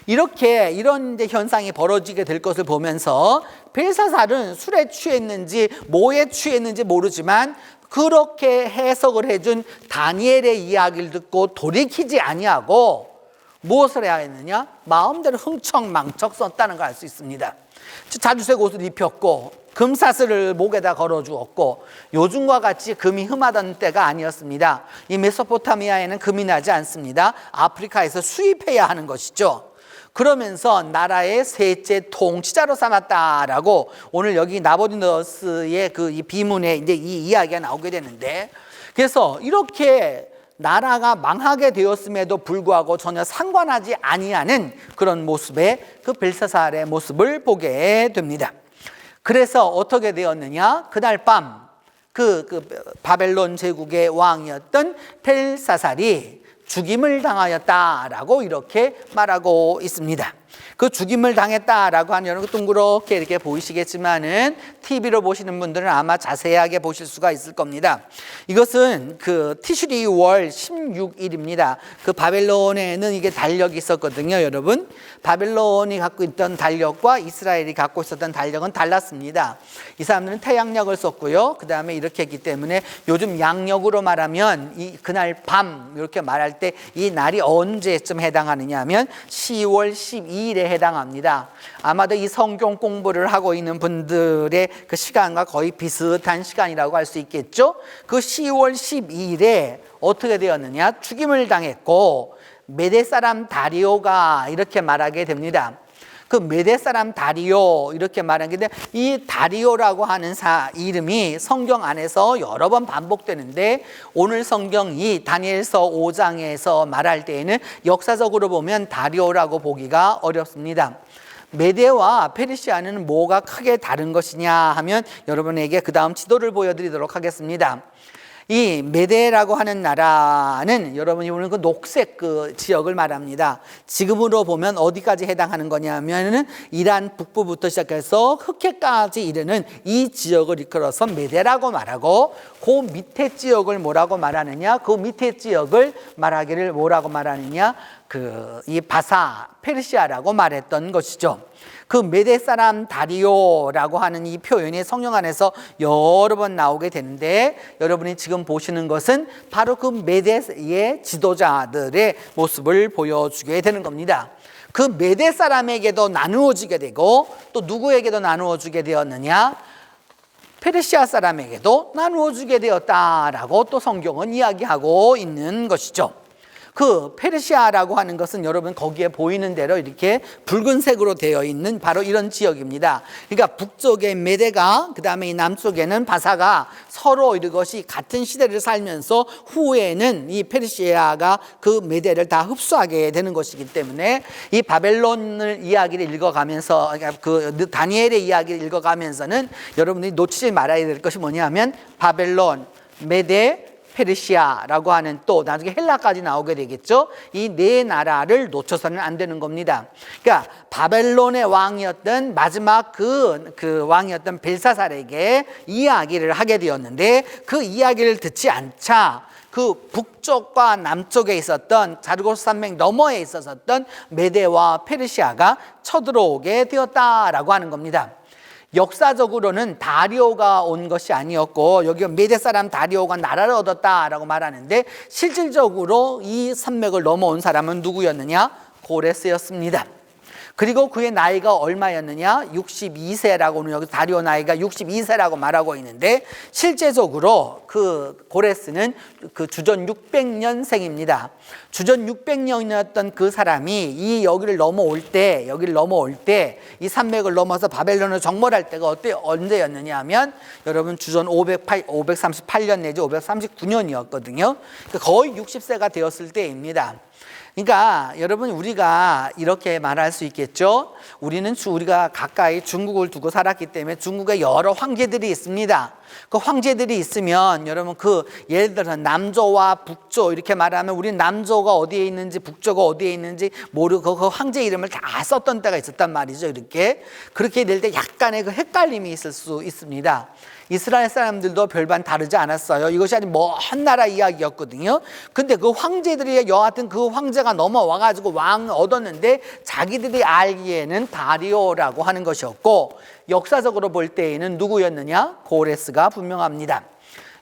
이런 이제 현상이 벌어지게 될 것을 보면서 벨사살은 술에 취했는지 뭐에 취했는지 모르지만 그렇게 해석을 해준 다니엘의 이야기를 듣고 돌이키지 아니하고 무엇을 해야 했느냐? 마음대로 흥청망청 썼다는 걸 알 수 있습니다. 자주색 옷을 입혔고 금사슬을 목에다 걸어주었고, 요즘과 같이 금이 흠하던 때가 아니었습니다. 이 메소포타미아에는 금이 나지 않습니다. 아프리카에서 수입해야 하는 것이죠. 그러면서 나라의 셋째 통치자로 삼았다라고 오늘 여기 나부ход네살의 이 비문에 이제 이 이야기가 나오게 되는데, 그래서 이렇게 나라가 망하게 되었음에도 불구하고 전혀 상관하지 아니하는 그런 모습의 그 벨사살의 모습을 보게 됩니다. 그래서 어떻게 되었느냐? 그날 밤 그 바벨론 제국의 왕이었던 벨사살이 죽임을 당하였다라고 이렇게 말하고 있습니다. 그 죽임을 당했다라고 하는 여러분 둥그렇게 이렇게 보이시겠지만은 TV로 보시는 분들은 아마 자세하게 보실 수가 있을 겁니다. 이것은 그 티슈리 월 16일입니다. 그 바벨론에는 이게 달력이 있었거든요, 여러분. 바벨론이 갖고 있던 달력과 이스라엘이 갖고 있었던 달력은 달랐습니다. 이 사람들은 태양력을 썼고요. 그 다음에 이렇게 했기 때문에 요즘 양력으로 말하면 그날 밤 이렇게 말할 때 이 날이 언제쯤 해당하느냐 하면 10월 12일에 해당합니다. 아마도 이 성경 공부를 하고 있는 분들의 그 시간과 거의 비슷한 시간이라고 할 수 있겠죠. 그 10월 12일에 어떻게 되었느냐? 죽임을 당했고 메대 사람 다리오가 이렇게 말하게 됩니다. 그 메대 사람 다리오 이렇게 말하는데 이 다리오라고 하는 이름이 성경 안에서 여러 번 반복되는데 오늘 성경이 다니엘서 5장에서 말할 때에는 역사적으로 보면 다리오라고 보기가 어렵습니다. 메대와 페르시아는 뭐가 크게 다른 것이냐 하면 여러분에게 그 다음 지도를 보여드리도록 하겠습니다. 이 메대라고 하는 나라는 여러분이 보는 그 녹색 그 지역을 말합니다. 지금으로 보면 어디까지 해당하는 거냐면은 이란 북부부터 시작해서 흑해까지 이르는 이 지역을 이끌어서 메대라고 말하고 그 밑에 지역을 뭐라고 말하느냐? 그 밑에 지역을 말하기를 뭐라고 말하느냐? 이 바사 페르시아라고 말했던 것이죠. 그 메대 사람 다리오라고 하는 이 표현이 성경 안에서 여러 번 나오게 되는데 여러분이 지금 보시는 것은 바로 그 메대의 지도자들의 모습을 보여주게 되는 겁니다. 그 메대 사람에게도 나누어지게 되고 또 누구에게도 나누어주게 되었느냐? 페르시아 사람에게도 나누어주게 되었다라고 또 성경은 이야기하고 있는 것이죠. 그 페르시아라고 하는 것은 여러분 거기에 보이는 대로 이렇게 붉은색으로 되어 있는 바로 이런 지역입니다. 그러니까 북쪽에 메대가 그 다음에 이 남쪽에는 바사가 서로 이것이 같은 시대를 살면서 후에는 이 페르시아가 그 메대를 다 흡수하게 되는 것이기 때문에 이 바벨론을 이야기를 읽어가면서 그 다니엘의 이야기를 읽어가면서는 여러분들이 놓치지 말아야 될 것이 뭐냐면 바벨론, 메대, 페르시아라고 하는 또 나중에 헬라까지 나오게 되겠죠. 이 네 나라를 놓쳐서는 안 되는 겁니다. 그러니까 바벨론의 왕이었던 마지막 그 왕이었던 벨사살에게 이야기를 하게 되었는데 그 이야기를 듣지 않자 그 북쪽과 남쪽에 있었던 자르고스 산맥 너머에 있었던 메대와 페르시아가 쳐들어오게 되었다라고 하는 겁니다. 역사적으로는 다리오가 온 것이 아니었고 여기 메대 사람 다리오가 나라를 얻었다라고 말하는데 실질적으로 이 산맥을 넘어온 사람은 누구였느냐? 고레스였습니다. 그리고 그의 나이가 얼마였느냐? 62세라고 여기 다리오 나이가 62세라고 말하고 있는데 실제적으로 그 고레스는 그 주전 600년생입니다. 주전 600년이었던 그 사람이 여기를 넘어올 때 이 산맥을 넘어서 바벨론을 정벌할 때가 언제였느냐 하면 여러분 주전 538년 내지 539년이었거든요. 그러니까 거의 60세가 되었을 때입니다. 그러니까 여러분 우리가 이렇게 말할 수 있겠죠. 우리가 가까이 중국을 두고 살았기 때문에 중국에 여러 황제들이 있습니다. 그 황제들이 있으면 여러분 예를 들어서 남조와 북조 이렇게 말하면 우리 남조가 어디에 있는지 북조가 어디에 있는지 모르고 그 황제 이름을 다 썼던 때가 있었단 말이죠. 그렇게 될 때 약간의 그 헷갈림이 있을 수 있습니다. 이스라엘 사람들도 별반 다르지 않았어요. 이것이 아주 먼 나라 이야기였거든요. 근데 그 황제들이 여하튼 그 황제가 넘어와가지고 왕을 얻었는데 자기들이 알기에는 다리오라고 하는 것이었고 역사적으로 볼 때에는 누구였느냐? 고레스가 분명합니다.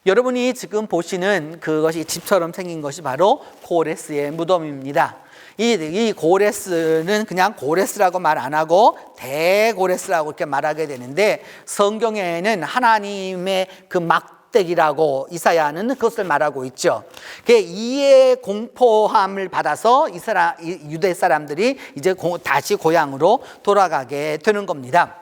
여러분이 지금 보시는 그것이 집처럼 생긴 것이 바로 고레스의 무덤입니다. 이 고레스는 그냥 고레스라고 말 안 하고 대고레스라고 이렇게 말하게 되는데 성경에는 하나님의 그 막대기라고 이사야는 그것을 말하고 있죠. 이의 공포함을 받아서 유대 사람들이 이제 다시 고향으로 돌아가게 되는 겁니다.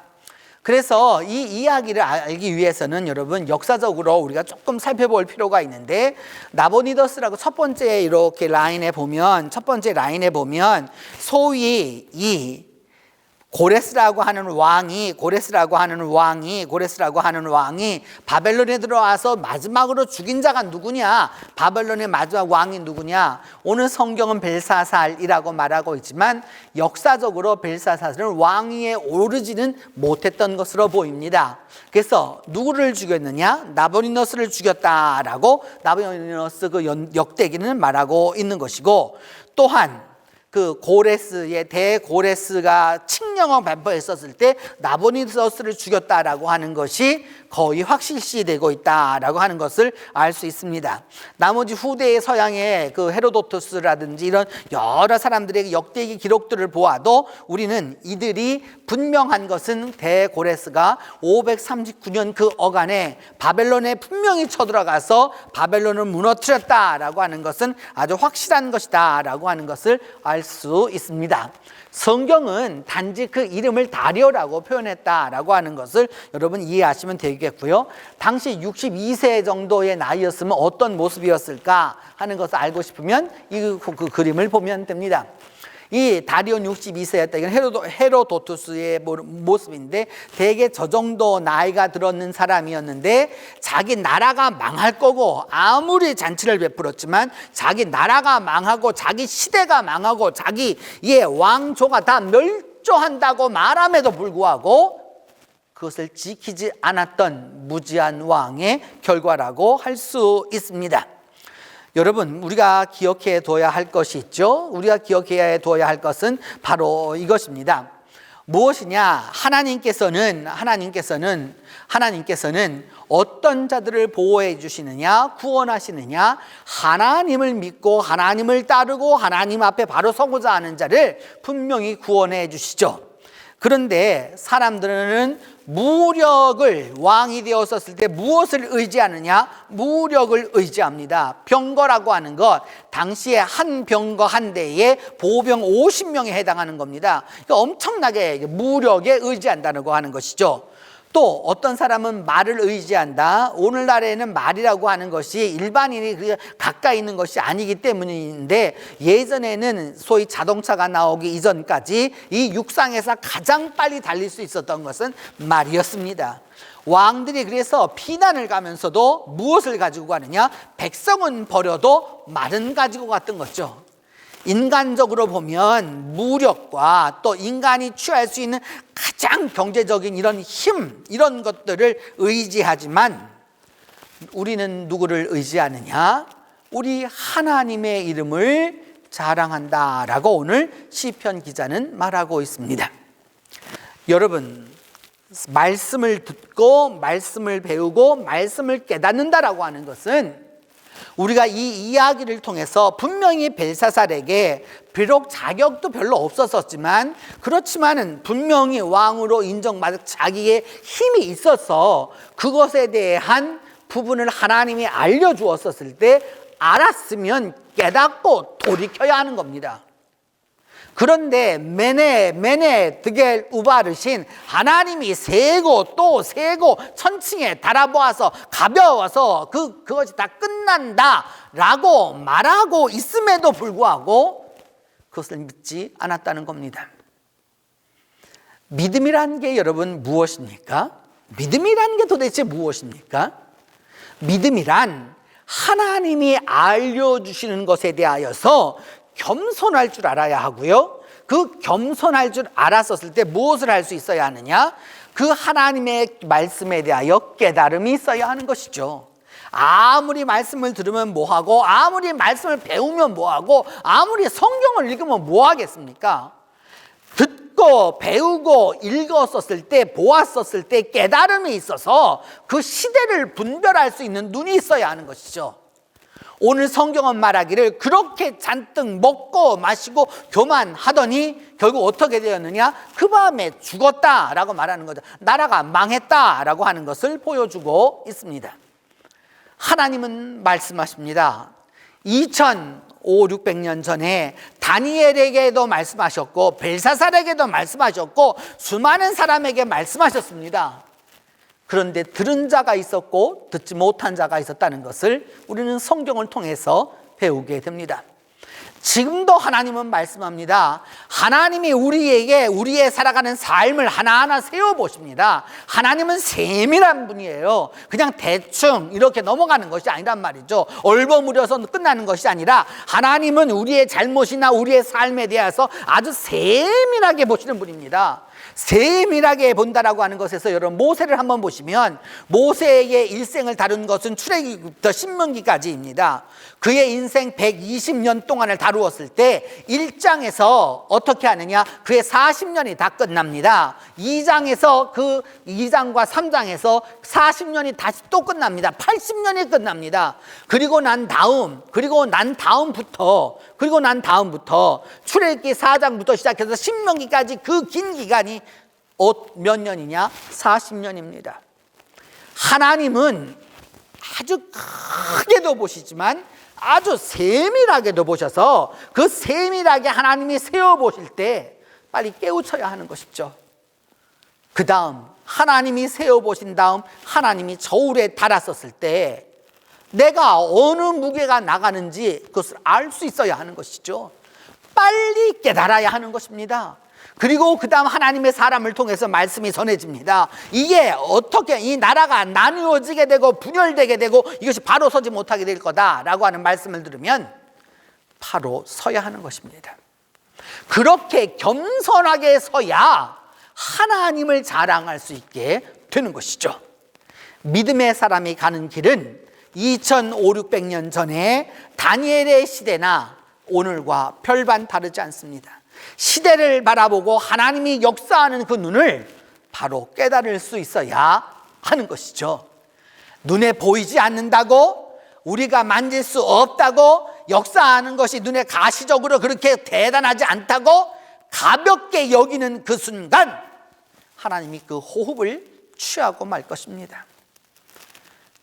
그래서 이 이야기를 알기 위해서는 여러분 역사적으로 우리가 조금 살펴볼 필요가 있는데 나보니더스라고 첫 번째 라인에 보면 소위 이 고레스라고 하는 왕이 바벨론에 들어와서 마지막으로 죽인 자가 누구냐? 바벨론의 마지막 왕이 누구냐? 오늘 성경은 벨사살이라고 말하고 있지만 역사적으로 벨사살은 왕위에 오르지는 못했던 것으로 보입니다. 그래서 누구를 죽였느냐? 나보니더스를 죽였다라고 나보니더스 그 역대기는 말하고 있는 것이고 또한 그 고레스의 대고레스가 칙령을 배포했었을 때 나보니더스를 죽였다라고 하는 것이 거의 확실시되고 있다라고 하는 것을 알 수 있습니다. 나머지 후대의 서양의 그 헤로도토스라든지 이런 여러 사람들의 역대기 기록들을 보아도 우리는 이들이 분명한 것은 대고레스가 539년 그 어간에 바벨론에 분명히 쳐들어가서 바벨론을 무너뜨렸다라고 하는 것은 아주 확실한 것이다 라고 하는 것을 알 수 있습니다. 성경은 단지 그 이름을 다리오라고 표현했다라고 하는 것을 여러분 이해하시면 되겠고요. 당시 62세 정도의 나이였으면 어떤 모습이었을까 하는 것을 알고 싶으면 그 그림을 보면 됩니다. 이 다리온 62세였다. 이건 헤로도투스의 모습인데 대개 저 정도 나이가 들었는 사람이었는데 자기 나라가 망할 거고 아무리 잔치를 베풀었지만 자기 나라가 망하고 자기 시대가 망하고 자기의 왕조가 다 멸종한다고 말함에도 불구하고 그것을 지키지 않았던 무지한 왕의 결과라고 할 수 있습니다. 여러분, 우리가 기억해 둬야 할 것이 있죠. 우리가 기억해야 둬야 할 것은 바로 이것입니다. 무엇이냐? 하나님께서는 어떤 자들을 보호해 주시느냐, 구원하시느냐, 하나님을 믿고 하나님을 따르고 하나님 앞에 바로 서고자 하는 자를 분명히 구원해 주시죠. 그런데 사람들은 무력을, 왕이 되었었을 때 무엇을 의지하느냐? 무력을 의지합니다. 병거라고 하는 것, 당시에 한 병거 한 대에 보병 50명에 해당하는 겁니다. 그러니까 엄청나게 무력에 의지한다고 하는 것이죠. 또 어떤 사람은 말을 의지한다. 오늘날에는 말이라고 하는 것이 일반인이 가까이 있는 것이 아니기 때문인데 예전에는 소위 자동차가 나오기 이전까지 이 육상에서 가장 빨리 달릴 수 있었던 것은 말이었습니다. 왕들이 그래서 피난을 가면서도 무엇을 가지고 가느냐? 백성은 버려도 말은 가지고 갔던 거죠. 인간적으로 보면 무력과 또 인간이 취할 수 있는 가장 경제적인 이런 힘, 이런 것들을 의지하지만 우리는 누구를 의지하느냐? 우리 하나님의 이름을 자랑한다라고 오늘 시편 기자는 말하고 있습니다. 여러분, 말씀을 듣고 말씀을 배우고 말씀을 깨닫는다라고 하는 것은 우리가 이 이야기를 통해서 분명히 벨사살에게 비록 자격도 별로 없었지만 그렇지만은 분명히 왕으로 인정받은 자기의 힘이 있어서 그것에 대한 부분을 하나님이 알려주었었을 때 알았으면 깨닫고 돌이켜야 하는 겁니다. 그런데 메네 드겔 우바르신 하나님이 세고 또 세고 천칭에 달아보아서 가벼워서 그것이 다 끝난다라고 말하고 있음에도 불구하고 그것을 믿지 않았다는 겁니다. 믿음이라는 게 여러분 무엇입니까? 믿음이라는 게 도대체 무엇입니까? 믿음이란 하나님이 알려주시는 것에 대하여서 겸손할 줄 알아야 하고요. 그 겸손할 줄 알았었을 때 무엇을 할 수 있어야 하느냐? 그 하나님의 말씀에 대하여 깨달음이 있어야 하는 것이죠. 아무리 말씀을 들으면 뭐하고 아무리 말씀을 배우면 뭐하고 아무리 성경을 읽으면 뭐하겠습니까? 듣고 배우고 읽었었을 때 보았었을 때 깨달음이 있어서 그 시대를 분별할 수 있는 눈이 있어야 하는 것이죠. 오늘 성경은 말하기를 그렇게 잔뜩 먹고 마시고 교만하더니 결국 어떻게 되었느냐? 그 밤에 죽었다라고 말하는 거죠. 나라가 망했다라고 하는 것을 보여주고 있습니다. 하나님은 말씀하십니다. 600년 전에 다니엘에게도 말씀하셨고 벨사살에게도 말씀하셨고 수많은 사람에게 말씀하셨습니다. 그런데 들은 자가 있었고 듣지 못한 자가 있었다는 것을 우리는 성경을 통해서 배우게 됩니다. 지금도 하나님은 말씀합니다. 하나님이 우리에게 우리의 살아가는 삶을 하나하나 세워보십니다. 하나님은 세밀한 분이에요. 그냥 대충 이렇게 넘어가는 것이 아니란 말이죠. 얼버무려서 끝나는 것이 아니라 하나님은 우리의 잘못이나 우리의 삶에 대해서 아주 세밀하게 보시는 분입니다. 세밀하게 본다라고 하는 것에서 여러분 모세를 한번 보시면 모세의 일생을 다룬 것은 출애굽부터 신명기까지입니다. 그의 인생 120년 동안을 다루었을 때 1장에서 어떻게 하느냐, 그의 40년이 다 끝납니다. 2장에서 그 2장과 3장에서 40년이 다시 또 끝납니다. 80년이 끝납니다. 그리고 난 다음부터 출애굽기 4장부터 시작해서 신명기까지 그 긴 기간이 몇 년이냐? 40년입니다. 하나님은 아주 크게도 보시지만 아주 세밀하게도 보셔서 그 세밀하게 하나님이 세워보실 때 빨리 깨우쳐야 하는 것이죠. 그 다음 하나님이 세워보신 다음 하나님이 저울에 달았었을 때 내가 어느 무게가 나가는지 그것을 알 수 있어야 하는 것이죠. 빨리 깨달아야 하는 것입니다. 그리고 그 다음 하나님의 사람을 통해서 말씀이 전해집니다. 이게 어떻게 이 나라가 나누어지게 되고 분열되게 되고 이것이 바로 서지 못하게 될 거다라고 하는 말씀을 들으면 바로 서야 하는 것입니다. 그렇게 겸손하게 서야 하나님을 자랑할 수 있게 되는 것이죠. 믿음의 사람이 가는 길은 2500~600년 전에 다니엘의 시대나 오늘과 별반 다르지 않습니다. 시대를 바라보고 하나님이 역사하는 그 눈을 바로 깨달을 수 있어야 하는 것이죠. 눈에 보이지 않는다고, 우리가 만질 수 없다고, 역사하는 것이 눈에 가시적으로 그렇게 대단하지 않다고 가볍게 여기는 그 순간 하나님이 그 호흡을 취하고 말 것입니다.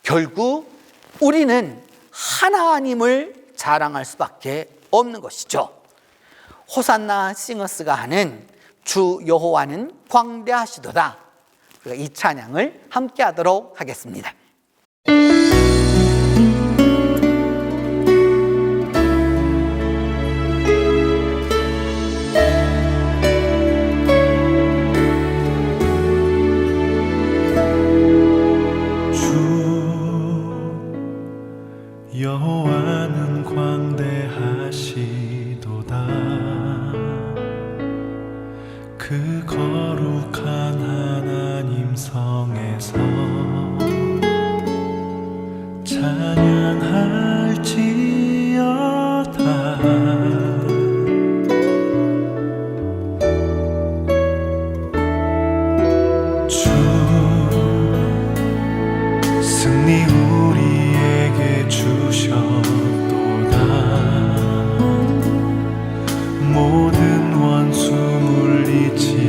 결국 우리는 하나님을 자랑할 수밖에 없는 것이죠. 호산나 싱어스가 하는 주 여호와는 광대하시도다, 이 찬양을 함께 하도록 하겠습니다. 여호와는 광대하시도다. 그 거룩한 하나님 성에서 찬양할지어다. 주 승리 우리에게 주셨도다. 모든 원수 물리치셨네.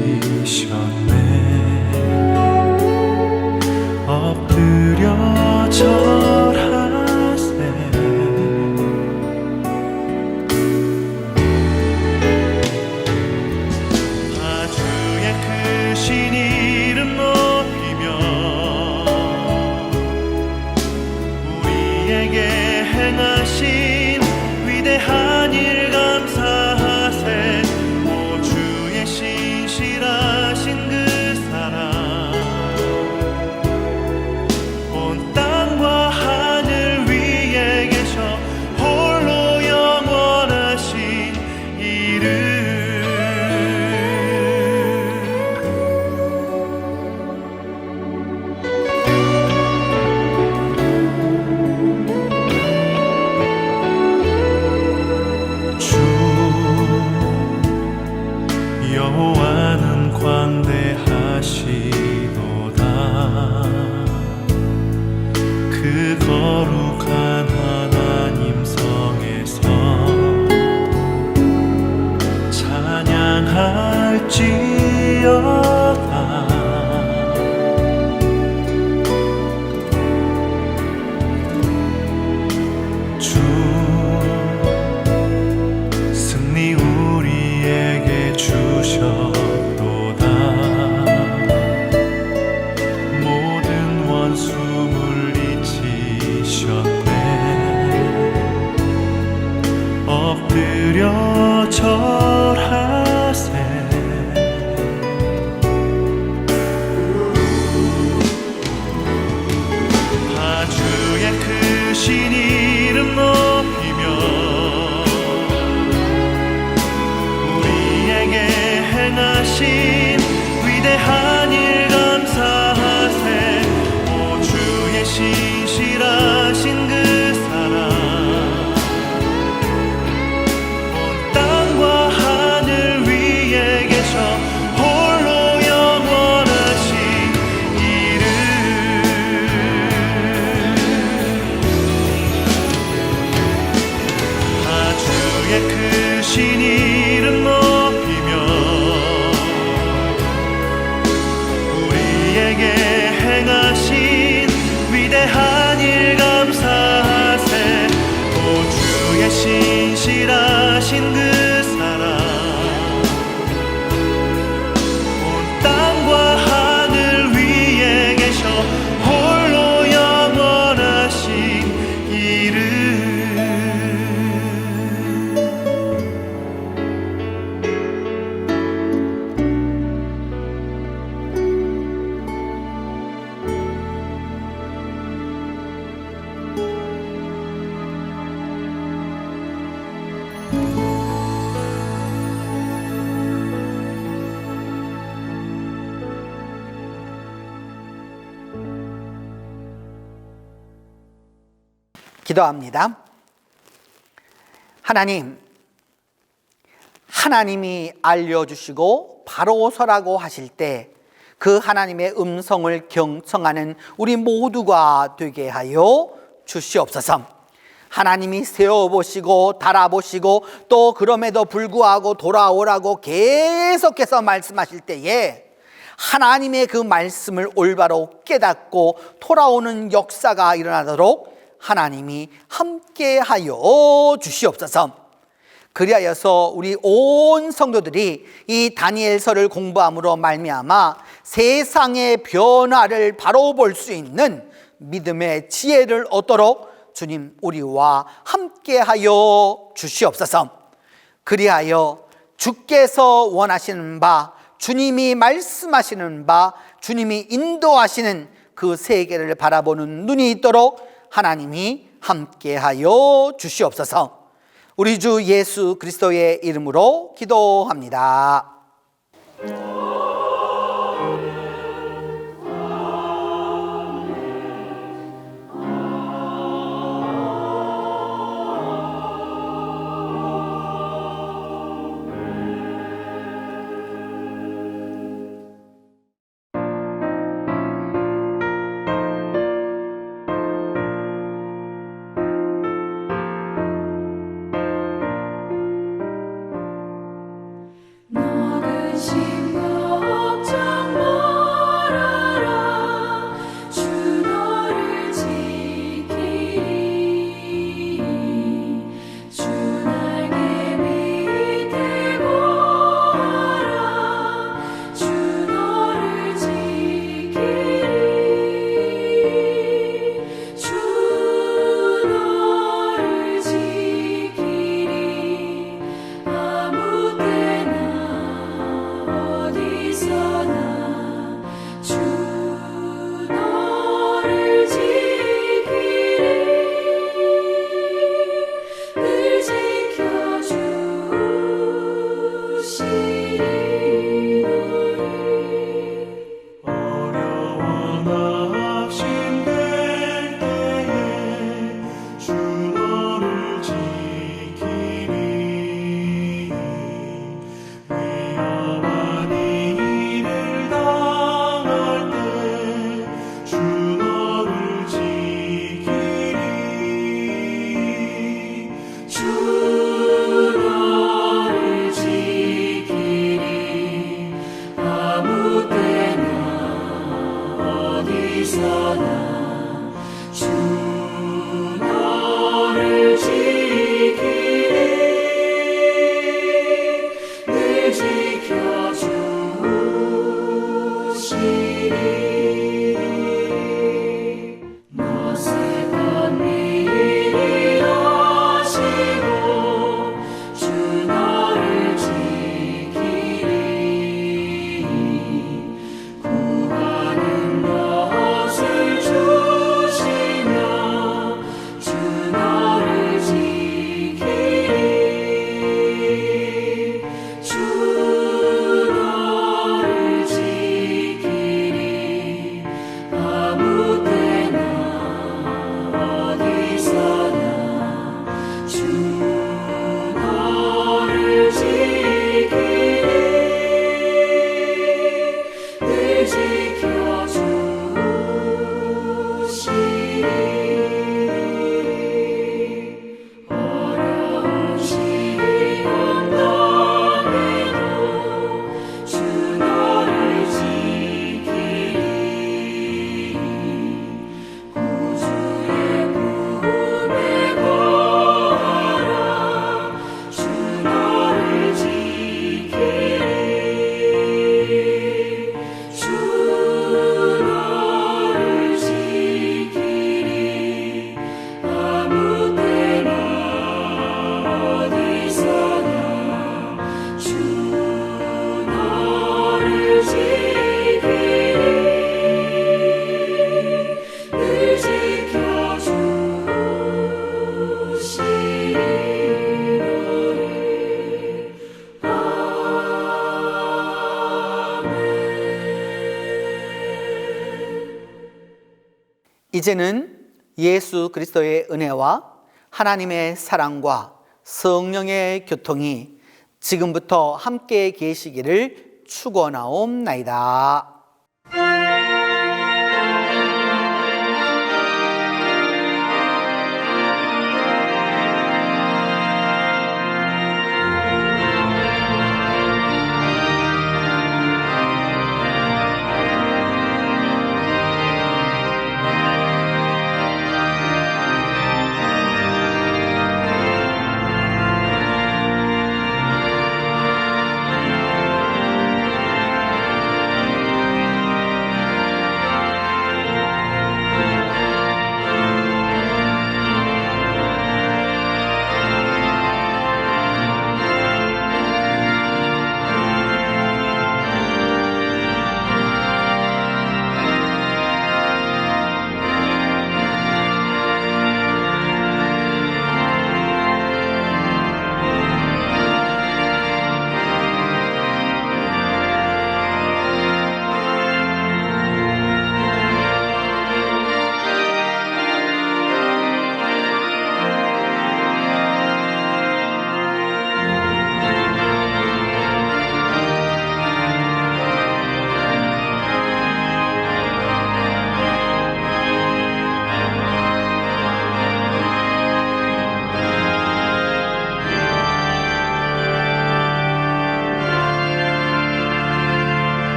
엎드려 절하세. 아주의 크신 이름 구원하신 그 사랑 온 땅과 하늘 위에 계셔 홀로 영원하신 이름 기도합니다. 하나님, 하나님이 알려주시고 바로 서라고 하실 때 그 하나님의 음성을 경청하는 우리 모두가 되게 하여 주시옵소서. 하나님이 세워보시고 달아보시고 또 그럼에도 불구하고 돌아오라고 계속해서 말씀하실 때에 하나님의 그 말씀을 올바로 깨닫고 돌아오는 역사가 일어나도록 하나님이 함께하여 주시옵소서. 그리하여서 우리 온 성도들이 이 다니엘서를 공부함으로 말미암아 세상의 변화를 바로 볼 수 있는 믿음의 지혜를 얻도록 주님 우리와 함께하여 주시옵소서. 그리하여 주께서 원하시는 바, 주님이 말씀하시는 바, 주님이 인도하시는 그 세계를 바라보는 눈이 있도록 하나님이 함께하여 주시옵소서. 우리 주 예수 그리스도의 이름으로 기도합니다. 주 이제는 예수 그리스도의 은혜와 하나님의 사랑과 성령의 교통이 지금부터 함께 계시기를 축원하옵나이다.